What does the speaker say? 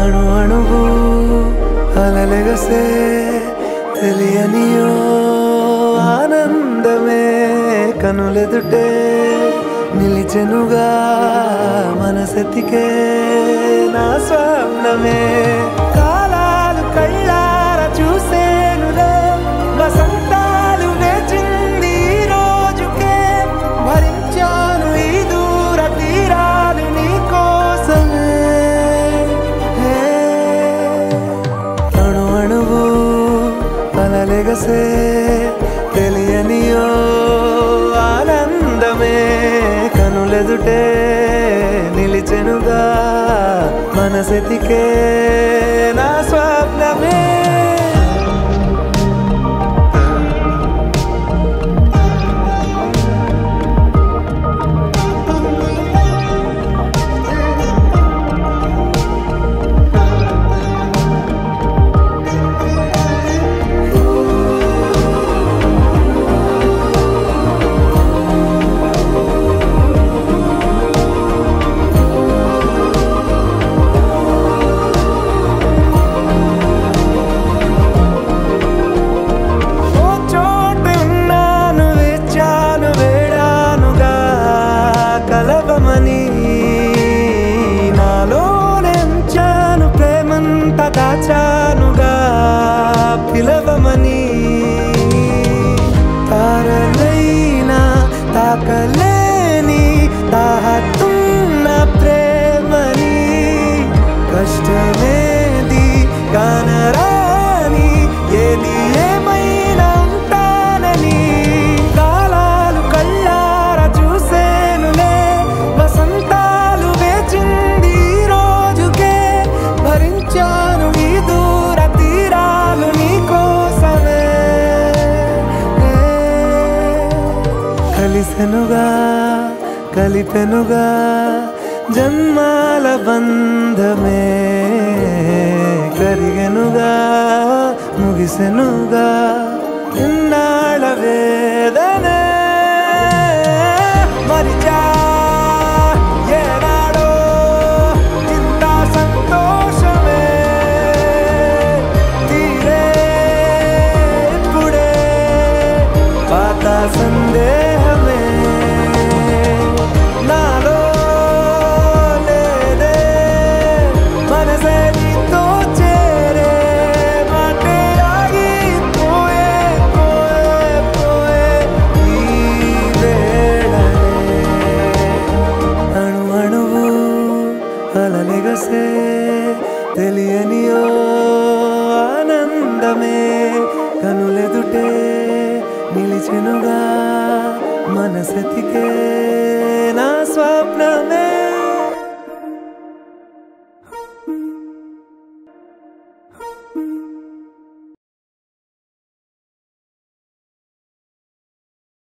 అణు అణువు అలలెగసే తెలియనియో ఆనందమే కనులెదుటే నిలిచెనుగా మనసెతికే నా స్వప్నమే కాలాలు కళ్ళార చూసేనులే వసంతాలు వేచింది ఈ రోజుకే భరించాను ఈ దూర తీరాలు నీ కోసమే అణు అణువు అలలెగసే తెలియనియో ఆనందమే కనులెదుటే నిలిచెనుగా మనసెతికే నా స్వప్నమే దాచానుగా పిలవమని తారలైనా తాకలేని తాహతున్న ప్రేమని కష్టమేది కానరాని ఏది ఏమైనా ఉంటానని కాలాలు కళ్ళార చూసేనులే వసంతాలు వేచింది ఈ రోజుకే భరించాను ఈ దూర తీరాలు నీ కోసమే కలిసెనుగా కలిపెనుగా జన్మాల బంధమే కరిగెనుగా ముగిసెనుగా ఇన్నాళ్ళ వేదనే మరిచా ఏనాడో ఇంత సంతోషమే తీరే ఇప్పుడే పాత సందేహమే నాలో లేదే మనసే నీతో చేరే మాటే ఆగిపోయే పోయే పోయే ఈ వేళనే అణు అణువు అలలెగసే తెలియనియో ఆనందమే కనులెదుటే నిలిచెనుగా మనసెతికే నా స్వప్నమే